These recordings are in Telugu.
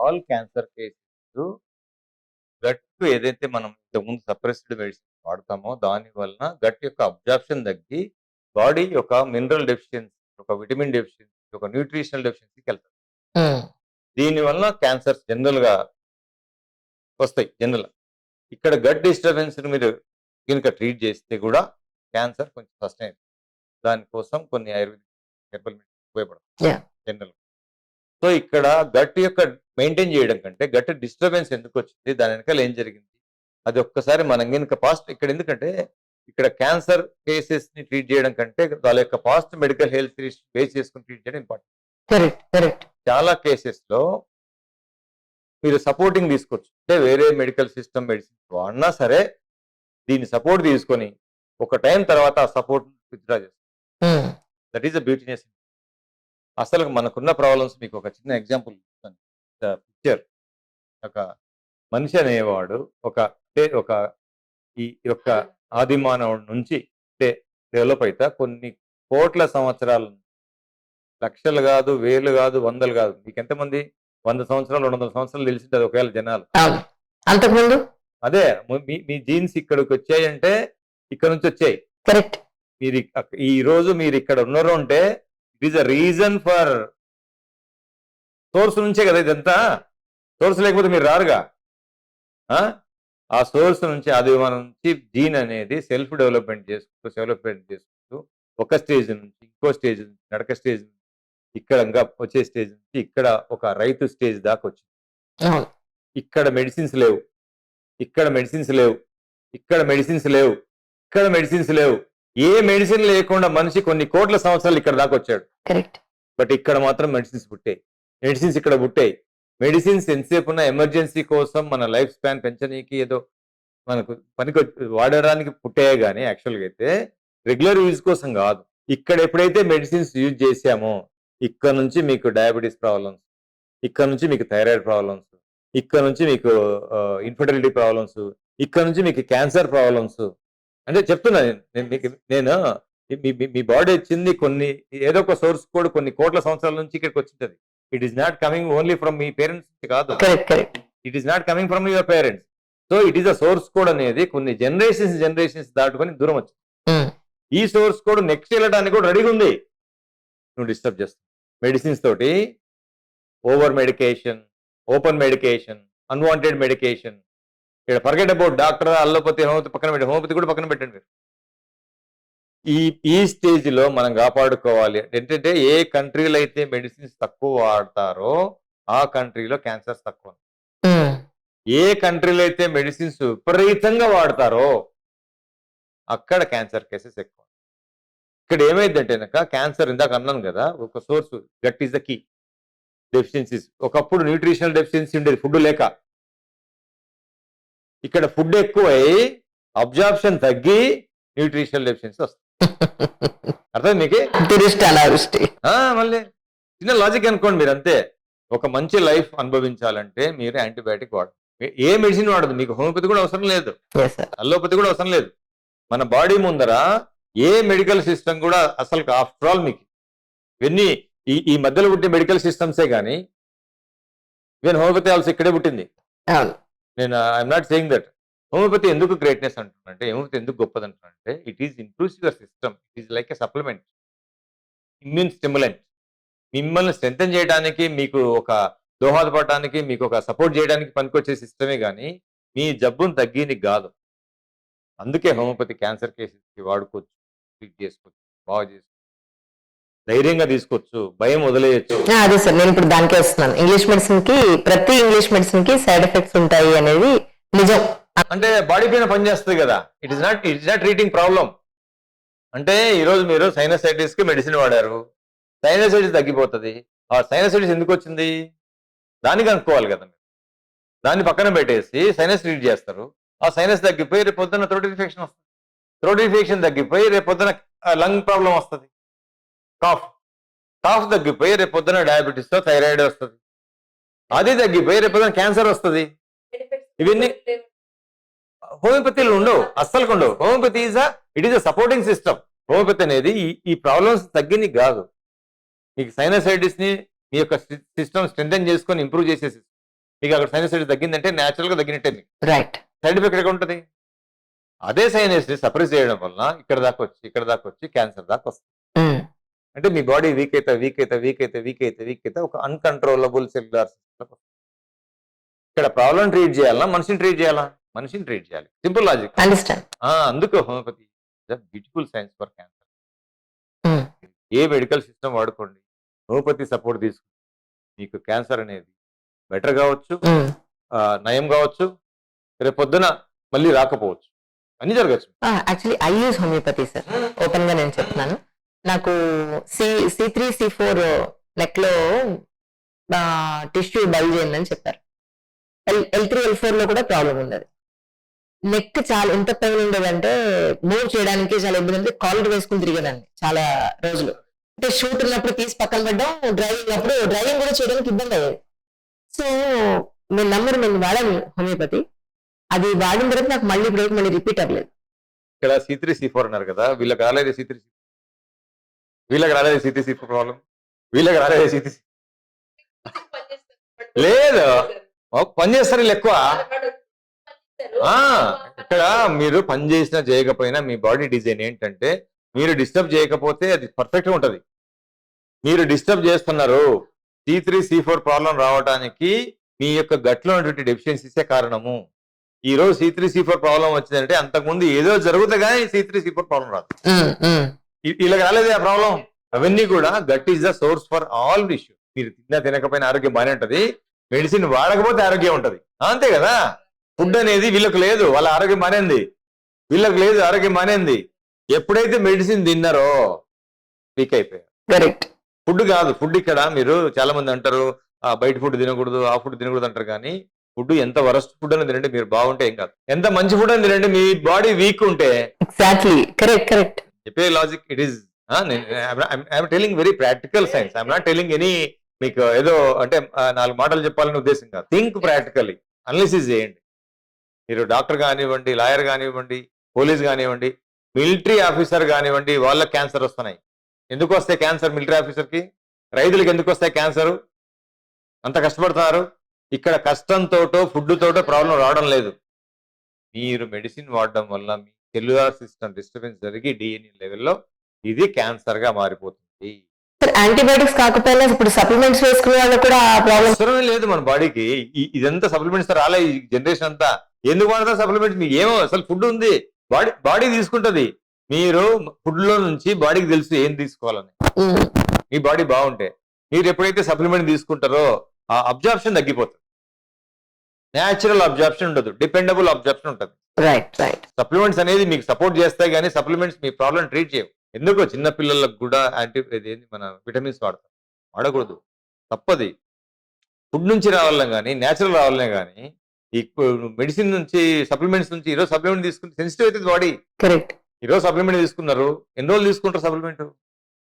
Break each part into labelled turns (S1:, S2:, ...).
S1: ఆల్ క్యాన్సర్ కేసెస్ గట్ ఏదైతే మనం ఇంతకుముందు సప్రెస్డ్ మెడిసిన్ వాడతామో దాని వలన గట్ యొక్క అబ్జార్ప్షన్ తగ్గి బాడీ యొక్క మినరల్ డెఫిషియన్సీ, ఒక విటమిన్ డెఫిషియన్సీ, ఒక న్యూట్రిషనల్ డెఫిషియన్సీకి వెళ్తారు.
S2: ఉమ్,
S1: దీని వలన క్యాన్సర్స్ జనరల్ గా వస్తాయి. ఇక్కడ గట్ డిస్టర్బెన్స్ మీరు కనుక ట్రీట్ చేస్తే కూడా క్యాన్సర్ కొంచెం సస్టైన్. దానికోసం కొన్ని ఆయుర్వేదిక్ హెర్బల్ మెడిసిన్ ఉపయోగపడతాయి
S2: Yeah.
S1: జనరల్. సో ఇక్కడ గట్ యొక్క మెయింటైన్ చేయడం కంటే గట్ డిస్టర్బెన్స్ ఎందుకు వచ్చింది, దాని వెనకాల ఏం జరిగింది, అది ఒక్కసారి మనం కనుక పాస్ట్ ఇక్కడ ఎందుకంటే ఇక్కడ క్యాన్సర్ కేసెస్ ని ట్రీట్ చేయడం కంటే వాళ్ళ యొక్క పాస్ట్ మెడికల్ హెల్త్ బేస్ చేసుకుని ట్రీట్ చేయడం ఇంపార్టెంట్.
S2: Correct correct.
S1: చాలా కేసెస్ లో మీరు సపోర్టింగ్ తీసుకోవచ్చు. అంటే వేరే మెడికల్ సిస్టమ్ మెడిసిన్స్ వాడినా సరే దీన్ని సపోర్ట్ తీసుకొని ఒక టైం తర్వాత ఆ సపోర్ట్ విత్డ్రా చేస్తారు.
S2: ఉమ్,
S1: దట్ ఈస్ ద బ్యూటీనెస్. అసలు మనకున్న ప్రాబ్లమ్స్ మీకు ఒక చిన్న ఎగ్జాంపుల్ ఇస్తాను. పిక్చర్ ఒక మనిషి అనేవాడు ఒక ఈ యొక్క ఆది మానవుడి నుంచి డెవలప్ అవుతా కొన్ని కోట్ల సంవత్సరాలు, లక్షలు కాదు, వేలు కాదు, వందలు కాదు. మీకు ఎంతమంది 100 సంవత్సరాలు 200 సంవత్సరాలు తెలిసింది ఒకవేళ జనాలు.
S2: అవును. అంతకుముందు
S1: అదే మీ జీన్స్ ఇక్కడికి వచ్చాయంటే ఇక్కడ నుంచి వచ్చాయి.
S2: కరెక్ట్.
S1: మీరు ఈ రోజు మీరు ఇక్కడ ఉన్నారు అంటే it is a reason for source నుంచే కదా ఇదంతా. సోర్స్ లేకపోతే మీరు రారుగా. ఆ సోర్స్ నుంచి ఆదివారం నుంచి జీన్ అనేది సెల్ఫ్ డెవలప్మెంట్ చేసుకుంటూ ఒక స్టేజ్ నుంచి ఇంకో స్టేజ్ నుంచి నడక స్టేజ్ నుంచి ఇక్కడ ఇంకా వచ్చే స్టేజ్ నుంచి ఇక్కడ ఒక రైతు స్టేజ్ దాకా వచ్చింది.
S2: అవును.
S1: ఇక్కడ మెడిసిన్స్ లేవు, ఇక్కడ మెడిసిన్స్ లేవు, ఇక్కడ మెడిసిన్స్ లేవు, ఇక్కడ మెడిసిన్స్ లేవు. ఏ మెడిసిన్ లేకుండా మనిషి కొన్ని కోట్ల సంవత్సరాలు ఇక్కడ దాకా వచ్చాడు.
S2: కరెక్ట్.
S1: బట్ ఇక్కడ మాత్రం మెడిసిన్స్ పుట్టాయి. మెడిసిన్స్ ఇక్కడ పుట్టాయి. మెడిసిన్స్ ఎంతసేపు ఉన్న ఎమర్జెన్సీ కోసం మన లైఫ్ స్పాన్ పెంచనీకి ఏదో మనకు పనికి వాడడానికి పుట్టాయి కానీ యాక్చువల్గా అయితే రెగ్యులర్ యూజ్ కోసం కాదు. ఇక్కడ ఎప్పుడైతే మెడిసిన్స్ యూజ్ చేసామో ఇక్కడ నుంచి మీకు డయాబెటీస్ ప్రాబ్లమ్స్, ఇక్కడ నుంచి మీకు థైరాయిడ్ ప్రాబ్లమ్స్, ఇక్కడ నుంచి మీకు ఇన్ఫర్టిలిటీ ప్రాబ్లమ్స్, ఇక్కడ నుంచి మీకు క్యాన్సర్ ప్రాబ్లమ్స్. అంటే చెప్తున్నా నేను మీ బాడీ వచ్చింది కొన్ని ఏదో ఒక సోర్స్ కూడా కొన్ని కోట్ల సంవత్సరాల నుంచి ఇక్కడికి వచ్చింది. It is not coming only from మీ పేరెంట్స్ కాదు. It is not coming from your parents. So it is a source code అనేది కొన్ని జనరేషన్స్ దాటుకొని దూరం వచ్చింది. ఈ సోర్స్ కోడ్ నెక్స్ట్ వెళ్ళడానికి కూడా రెడీగా ఉంది. నువ్వు డిస్టర్బ్ చేస్తావు మెడిసిన్స్ తోటి. Over medication, open medication, unwanted medication. ఇక్కడ forget about doctor, allopathy, homeopathy పక్కన పెట్టి హోమియోపతి కూడా పక్కన పెట్టండి మీరు. ఈ స్టేజ్ లో మనం కాపాడుకోవాలి. ఏంటంటే ఏ కంట్రీలో అయితే మెడిసిన్స్ తక్కువ వాడతారో ఆ కంట్రీలో క్యాన్సర్స్ తక్కువ. ఏ కంట్రీలో అయితే మెడిసిన్స్ విపరీతంగా వాడతారో అక్కడ క్యాన్సర్ కేసెస్ ఎక్కువ. ఇక్కడ ఏమైందంటే క్యాన్సర్ ఇందాక అన్నాను కదా, ఒక source gut is the key. Deficiencies ఒకప్పుడు న్యూట్రిషనల్ డెఫిషియన్సీ ఉండేది ఫుడ్ లేక. ఇక్కడ ఫుడ్ ఎక్కువై అబ్జార్ప్షన్ తగ్గి న్యూట్రిషనల్ డెఫిషియన్సీ వస్తుంది. అర్థం మీకు? మళ్ళీ చిన్న లాజిక్ అనుకోండి మీరు అంతే. ఒక మంచి లైఫ్ అనుభవించాలంటే మీరు యాంటీబయాటిక్ వాడదు. ఏ మెడిసిన్ వాడదు. మీకు హోమియోపతి కూడా అవసరం లేదు, అల్లోపతి కూడా అవసరం లేదు. మన బాడీ ముందర ఏ మెడికల్ సిస్టమ్ కూడా అసలు ఆఫ్టర్ ఆల్ మీకు ఇవన్నీ ఈ మధ్యలో పుట్టే మెడికల్ సిస్టమ్సే కానీ ఈవెన్ హోమియోపతి ఆల్సో ఇక్కడే పుట్టింది. నేను I'm not saying that. Homeopathy ఎందుకు గ్రేట్నెస్ అంటున్నానంటే, హోమియోపతి ఎందుకు గొప్పది అంటున్నానంటే it is improves your system. It is like a supplement, immune stimulant. మిమ్మల్ని స్ట్రెంథెన్ చేయడానికి, మీకు ఒక దోహదపడటానికి, మీకు ఒక సపోర్ట్ చేయడానికి పనికొచ్చే సిస్టమే కానీ మీ జబ్బును తగ్గేది కాదు. అందుకే హోమియోపతి క్యాన్సర్ కేసెస్కి వాడుకోవచ్చు, ట్రీట్ చేసుకోవచ్చు, బాగా చేసుకోవచ్చు, ధైర్యంగా తీసుకోవచ్చు, భయం వదిలేయచ్చు.
S2: అదే సార్, నేను ఇప్పుడు దానికే వస్తున్నాను. ప్రతి ఇంగ్లీష్ మెడిసిన్ కి సైడ్ ఎఫెక్ట్స్ ఉంటాయి అనేది నిజం.
S1: అంటే బాడీ పైన పనిచేస్తుంది కదా. It is not treating problem. అంటే ఈరోజు మీరు సైనసైటిస్ కి మెడిసిన్ వాడారు, సైనసైటిస్ తగ్గిపోతుంది. ఆ సైనసైటిస్ ఎందుకు వచ్చింది దానికి అనుకోవాలి కదా మీరు. దాన్ని పక్కన పెట్టేసి సైనస్ ట్రీట్ చేస్తారు. ఆ సైనస్ తగ్గిపోయి రేపు పొద్దున్న థ్రోట్ ఇన్ఫెక్షన్ వస్తుంది. థ్రోట్ ఇన్ఫెక్షన్ తగ్గిపోయి రేపు పొద్దున లంగ్ ప్రాబ్లం వస్తుంది. కాఫ్ తగ్గిపోయి రేపు పొద్దున డయాబెటీస్ తో థైరాయిడ్ వస్తుంది. అది తగ్గిపోయి రేపు పొద్దున క్యాన్సర్ వస్తుంది. ఇవన్నీ హోమియోపతిలో ఉండవు, అస్సలు ఉండవు. Homeopathy it is a supporting system. Homeopathy అనేది ఈ ప్రాబ్లమ్స్ తగ్గిని కాదు, మీకు సైనసైటిస్ ని మీ యొక్క సిస్టమ్ స్ట్రెంథెన్ చేసుకొని ఇంప్రూవ్ చేసే సిస్టమ్. మీకు అక్కడ సైనసైటిస్ తగ్గిందంటే న్యాచురల్ గా తగ్గినట్టే. మీకు
S2: రైట్.
S1: సైడ్ ఎఫెక్ట్ ఎక్కడ ఉంటుంది? అదే సైనస్ సప్రెస్ చేయడం వల్ల ఇక్కడ దాకా వచ్చి క్యాన్సర్ దాకా వస్తుంది. అంటే మీ బాడీ వీక్ అయితే ఒక అన్కంట్రోలబుల్ సెల్యులార్ సిస్టమ్. ఇక్కడ ప్రాబ్లం ట్రీట్ చేయాలా, మనిషిని ట్రీట్ చేయాలా? మనిషిని ట్రీట్ చేయాలి. Simple logic.
S2: అండర్స్టాండ్.
S1: అందుకు homeopathy beautiful science for cancer. A medical system వాడుకోండి, హోమియోపతి సపోర్ట్ తీసుకుని మీకు క్యాన్సర్ అనేది బెటర్ కావచ్చు, నయం కావచ్చు, రేపు పొద్దున మళ్ళీ రాకపోవచ్చు, అన్ని జరగచ్చు.
S2: Actually I use homeopathy sir, open గా నేను చెప్తున్నాను. నాకు C3 C4 నెక్ లో టిష్యూ బల్జ్ అయిందని చెప్పారు. L3 L4 లో కూడా ప్రాబ్లం ఉన్నది. నెక్ చాలా ఎంత పెయిన్ ఉండేదంటే మూవ్ చేయడానికి చాలా ఇబ్బంది. అంటే కాలర్ వేసుకుని తిరిగేదాన్ని చాలా రోజులు. అంటే షూట్ ఉన్నప్పుడు తీసి పక్కన పెట్టడం, డ్రైవింగ్ కూడా చేయడానికి ఇబ్బంది అయ్యేది. సో నేను వాడాను హోమియోపతి. అది వాడిన తర్వాత నాకు మళ్ళీ రిపీట్ అవ్వలేదు.
S1: ఇక్కడ C3 C4 అన్నారు కదా, వీళ్ళకి రాలేదు C3 C4 ప్రాబ్లం, వీళ్ళకి రాలేదు C3 లేదు. పని చేస్తారు వీళ్ళు ఎక్కువ. ఇక్కడ మీరు పని చేసినా చేయకపోయినా మీ బాడీ డిజైన్ ఏంటంటే, మీరు డిస్టర్బ్ చేయకపోతే అది పర్ఫెక్ట్ గా ఉంటది. మీరు డిస్టర్బ్ చేస్తున్నారు. C3 C4 ప్రాబ్లం రావడానికి మీ యొక్క గట్లో ఉన్నటువంటి డెఫిషియన్సీసే కారణము. ఈ రోజు C3 C4 ప్రాబ్లం వచ్చిందంటే అంతకుముందు ఏదో జరుగుతుంది కానీ C3 C4 ప్రాబ్లం రాదు. వీళ్ళకి రాలేదు ఆ ప్రాబ్లం. అవన్నీ కూడా gut is the source for all issue. మీరు తినకపోయినా ఆరోగ్యం బాగానే ఉంటది, మెడిసిన్ వాడకపోతే ఆరోగ్యం ఉంటది, అంతే కదా. ఫుడ్ అనేది వీళ్ళకి లేదు, వాళ్ళ ఆరోగ్యం మానేంది. వీళ్ళకి లేదు, ఆరోగ్యం మానేంది. ఎప్పుడైతే మెడిసిన్ తిన్నారో వీక్ అయిపోయారు.
S2: కరెక్ట్.
S1: ఫుడ్ కాదు, ఫుడ్ ఇక్కడ మీరు చాలా మంది అంటారు బయట ఫుడ్ తినకూడదు, ఆ ఫుడ్ తినకూడదు అంటారు. కానీ ఫుడ్ ఎంత వరస్ట్ ఫుడ్ అని తినండి, మీరు బాగుంటే ఏం కాదు. ఎంత మంచి ఫుడ్ అని తినండి, మీ బాడీ వీక్ ఉంటే.
S2: Exactly correct.
S1: చెప్పే logic it is. I'm telling very practical science. I'm not telling any మీకు ఏదో అంటే 4 మాటలు చెప్పాలనే ఉద్దేశం కాదు. థింక్ ప్రాక్టికలీ, అనాలిసిస్ చేయండి. మీరు డాక్టర్ కానివ్వండి, లాయర్ కానివ్వండి, పోలీస్ కానివ్వండి, మిలిటరీ ఆఫీసర్ కానివ్వండి, వాళ్ళకి క్యాన్సర్ వస్తున్నాయి. ఎందుకు వస్తాయి క్యాన్సర్ మిలిటరీ ఆఫీసర్కి? రైతులకు ఎందుకు వస్తాయి క్యాన్సర్? అంత కష్టపడుతున్నారు. ఇక్కడ కష్టంతోటో ఫుడ్ తోటో ప్రాబ్లం రావడం లేదు. మీరు మెడిసిన్ వాడడం వల్ల మీ సెల్యులార్ సిస్టమ్ డిస్టర్బెన్స్ జరిగి DNA లెవెల్లో ఇది క్యాన్సర్ గా మారిపోతుంది.
S2: యాంటీబయాటిక్స్ కాకపోయినా ఇప్పుడు సప్లిమెంట్స్ వేసుకునే వాళ్ళకి కూడా ప్రాబ్లం
S1: అవసరమే లేదు మన బాడీకి. ఇదంతా సప్లిమెంట్స్ రాలే ఈ జనరేషన్ అంతా. ఎందుకు వాడతారు సప్లిమెంట్స్? మీకు ఏమో అసలు ఫుడ్ ఉంది, బాడీ తీసుకుంటది. మీరు ఫుడ్ లో నుంచి బాడీకి తెలుసు ఏం తీసుకోవాలని. మీ బాడీ బాగుంటే మీరు ఎప్పుడైతే సప్లిమెంట్ తీసుకుంటారో ఆ అబ్జార్ప్షన్ తగ్గిపోతుంది. న్యాచురల్ అబ్జార్ప్షన్ ఉండదు, డిపెండబుల్ అబ్జార్ప్షన్ ఉంటుంది. సప్లిమెంట్స్ అనేది మీకు సపోర్ట్ చేస్తాయి కానీ సప్లిమెంట్స్ మీ ప్రాబ్లం ట్రీట్ చేయవు. ఎందుకో చిన్న పిల్లలకు కూడా మన విటమిన్స్ వాడకూడదు, తప్పది. ఫుడ్ నుంచి రావాలనే కానీ న్యాచురల్ రావాలనే కానీ ఈ మెడిసిన్ నుంచి సప్లిమెంట్స్ నుంచి ఈరోజు సప్లిమెంట్ తీసుకుంటే సెన్సిటివ్ అవుతుంది బాడీ.
S2: కరెక్ట్.
S1: ఈరోజు సప్లిమెంట్ తీసుకున్నారు, ఎన్ని రోజులు తీసుకుంటారు సప్లిమెంట్?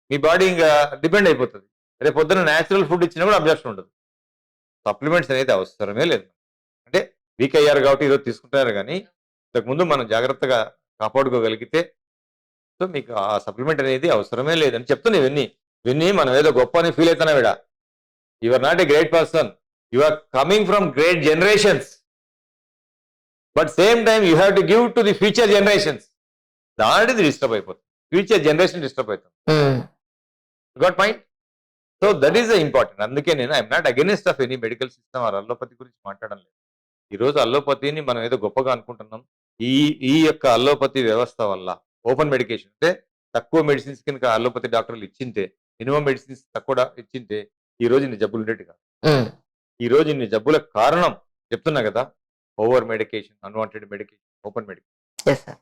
S1: మీ బాడీ ఇంకా డిపెండ్ అయిపోతుంది. రేపు పొద్దున న్యాచురల్ ఫుడ్ ఇచ్చినా కూడా అబ్జర్షన్ ఉండదు. సప్లిమెంట్స్ అనేది అవసరమే లేదు. అంటే వీక్ అయ్యారు కాబట్టి ఈరోజు తీసుకుంటున్నారు కానీ ఇంతకుముందు మనం జాగ్రత్తగా కాపాడుకోగలిగితే సో మీకు ఆ సప్లిమెంట్ అనేది అవసరమే లేదని చెప్తున్నాయి. ఇవన్నీ మనం ఏదో గొప్ప అని ఫీల్ అవుతున్నా విడా. You are not a great person, you are coming from great generations, but same time you have to give to the future generations. దానిది డిస్టర్బ్ అయిపోతుంది, ఫ్యూచర్ జనరేషన్ డిస్టర్బ్ అవుతుంది. Got point? So that is the important. అందుకే నేను I'm not against of any medical system or allopathy గురించి మాట్లాడడం లేదు. ఈరోజు అల్లోపతిని మనం ఏదో గొప్పగా అనుకుంటున్నాం. ఈ యొక్క అల్లోపతి వ్యవస్థ వల్ల ఓపెన్ మెడికేషన్ అంటే తక్కువ మెడిసిన్స్ కనుక అల్లోపతి డాక్టర్లు ఇచ్చింటే, మినిమం మెడిసిన్స్ తక్కువ ఇచ్చింటే ఈ రోజు ఇన్ని జబ్బులు ఉండేవి కాదు. ఈ రోజు ఇన్ని జబ్బులకు కారణం చెప్తున్నా కదా, over medication, unwanted medication, open medication.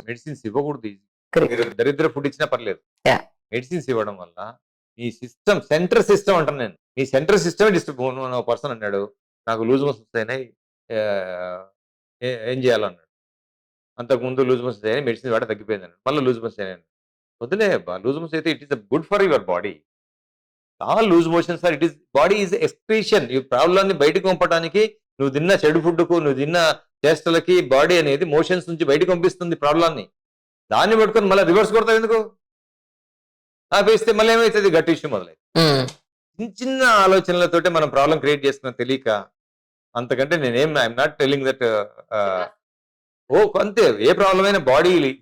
S1: Medicines ఇవ్వకూడదు. మీరు దరిద్ర ఫుడ్ ఇచ్చినా పర్లేదు, మెడిసిన్స్ ఇవ్వడం వల్ల మీ సిస్టమ్, సెంట్రల్ సిస్టమ్ అంటాను నేను, మీ సెంట్రల్ సిస్టమే డిస్టర్బ్. పర్సన్ అన్నాడు నాకు లూజ్ మోషన్స్ అయినాయి, ఏం చేయాలన్నాడు. అంతకుముందు లూజ్ మోషన్స్ అయినాయి, మెడిసిన్ వాడ తగ్గిపోయింది అన్నాడు. మళ్ళీ లూజ్ మోషన్స్ అయినాయి. వద్దులే లూజ్ మోషన్స్ అయితే it is good for your body. All loose motions are it is body is excretion. ఈ ప్రాబ్లమ్ని బయటకు పంపడానికి నువ్వు తిన్న చెడు ఫుడ్కు, నువ్వు తిన్న చేష్టలకి బాడీ అనేది మోషన్స్ నుంచి బయటకు పంపిస్తుంది ప్రాబ్లమ్ని. దాన్ని పట్టుకొని మళ్ళీ రివర్స్ కొడతావు ఎందుకు? ఆపేస్తే మళ్ళీ ఏమవుతుంది? గట్టి ఇష్యూ మొదలైంది. చిన్న చిన్న ఆలోచనలతోటే మనం ప్రాబ్లం క్రియేట్ చేస్తున్నాం తెలియక. అంతకంటే నేనేం ఐఎమ్ నాట్ టెలింగ్ దట్ అంతే. ఏ ప్రాబ్లం అయినా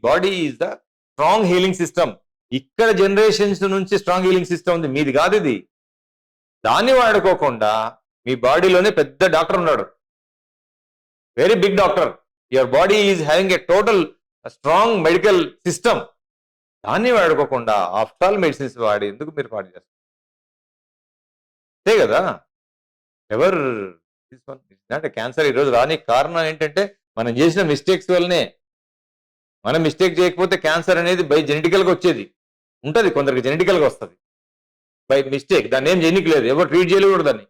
S1: body is the strong healing system. ఇక్కడ జనరేషన్స్ నుంచి స్ట్రాంగ్ హీలింగ్ సిస్టమ్ ఉంది, మీది కాదు ఇది. దాన్ని వాడుకోకుండా మీ బాడీలోనే పెద్ద డాక్టర్ ఉన్నాడు, very big doctor. Your body is having a total strong medical system. దాన్ని వాడుకోకుండా ఆఫ్టర్ ఆల్ మెడిసిన్స్ వాడి ఎందుకు మీరు పాడు చేస్తారు? అంతే కదా. ఎవరు తీసుకొని క్యాన్సర్ ఈరోజు రానికి కారణం ఏంటంటే మనం చేసిన మిస్టేక్స్ వల్లనే. మనం మిస్టేక్ చేయకపోతే క్యాన్సర్ అనేది బై జెనెటికల్గా వచ్చేది ఉంటుంది, కొందరికి జెనెటికల్గా వస్తుంది బై మిస్టేక్. దాన్ని ఏం చేయనీయలేదు, ఎవరు ట్రీట్ చేయలేకూడదు దాన్ని.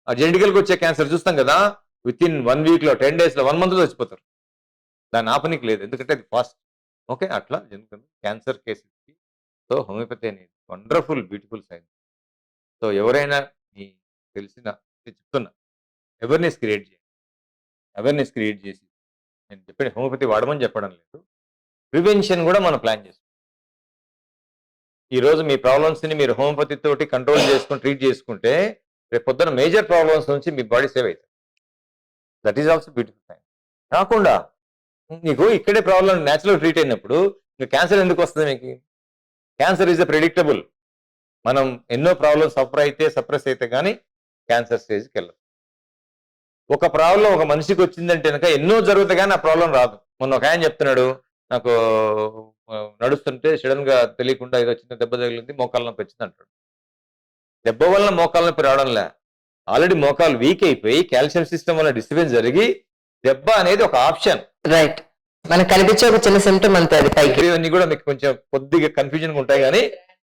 S1: ఆ జెనెటికల్గా వచ్చే క్యాన్సర్ చూస్తాం కదా, విత్ ఇన్ 1 వీక్లో 10 డేస్లో 1 మంత్లో చచ్చిపోతారు. దాన్ని ఆపనీకి లేదు, ఎందుకంటే అది ఫాస్ట్. ఓకే, అట్లా జరుగుతుంది క్యాన్సర్ కేసెస్కి. సో హోమియోపతి అనేది వండర్ఫుల్ బ్యూటిఫుల్ సైన్స్. సో ఎవరైనా మీ తెలిసిన చెప్తున్నా, అవేర్నెస్ క్రియేట్ చేయండి. అవేర్నెస్ క్రియేట్ చేసి నేను చెప్పిన హోమియోపతి వాడమని చెప్పడం లేదు, ప్రివెన్షన్ కూడా మనం ప్లాన్ చేస్తాం. ఈరోజు మీ ప్రాబ్లమ్స్ని మీరు హోమియోపతి తోటి కంట్రోల్ చేసుకుని ట్రీట్ చేసుకుంటే రేపు పొద్దున మేజర్ ప్రాబ్లమ్స్ నుంచి మీ బాడీ సేవ్ అవుతుంది. That is also beautiful science. కాకుండా నీకు ఇక్కడే ప్రాబ్లం న్యాచురల్ ట్రీట్ అయినప్పుడు ఇంకా క్యాన్సర్ ఎందుకు వస్తుంది మీకు? Cancer is a predictable. మనం ఎన్నో ప్రాబ్లమ్స్ సప్రెస్ అయితే కానీ క్యాన్సర్ స్టేజ్కి వెళ్ళదు. ఒక ప్రాబ్లం ఒక మనిషికి వచ్చిందంటే కనుక ఎన్నో జరుగుతాయి కానీ ఆ ప్రాబ్లం రాదు. మొన్న ఒక ఆయన చెప్తున్నాడు, నాకు నడుస్తుంటే సడన్ గా తెలియకుండా ఏదో చిన్న దెబ్బ తగిలింది, మోకాళ్ళ నొప్పి వచ్చింది అంటాడు. దెబ్బ వలన మోకాళ్ళ నొప్పి రావడంలే, ఆల్రెడీ మోకాలు వీక్ అయిపోయి కాల్షియం సిస్టమ్ వల్ల డిస్టర్బెన్స్ జరిగి దెబ్బ అనేది ఒక ఆప్షన్.
S2: రైట్, మనకు కనిపించే ఒక చిన్న సిమ్టమ్ అంతే అది పైకి.
S1: ఇవన్నీ కూడా మీకు కొంచెం కొద్దిగా కన్ఫ్యూజన్ ఉంటాయి కానీ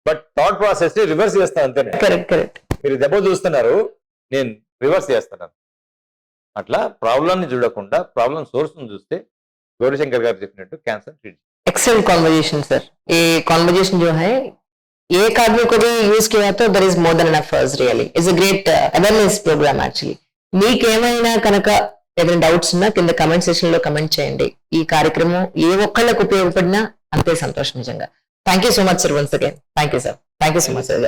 S1: బట్ థాట్ ప్రాసెస్ ని రివర్స్ చేస్తాను అంతేనే.
S2: Correct correct.
S1: మీరు దెబ్బ చూస్తున్నారు, నేను రివర్స్ చేస్తాను. అట్లా ప్రాబ్లం ని చూడకుండా ప్రాబ్లం సోర్స్ ని చూస్తే గౌరీశంకర్ గారు చెప్పినట్టు cancer treat.
S2: Excellent conversation sir. ये कॉन्वर्जेशन जो है एक आदमी को भी यूज किया तो there is more than enough for us really. It's a great awareness program actually. మీకేమైనా కనుక ఏదైనా డౌట్స్ ఉన్నా కింద కమెంట్ సెక్షన్ లో కమెంట్ చేయండి. ఈ కార్యక్రమం ఏ ఒక్కళ్ళకు ఉపయోగపడినా అంతే సంతోషం నిజంగా. Thank you so much sir once again. Thank you sir. Thank you so much sir.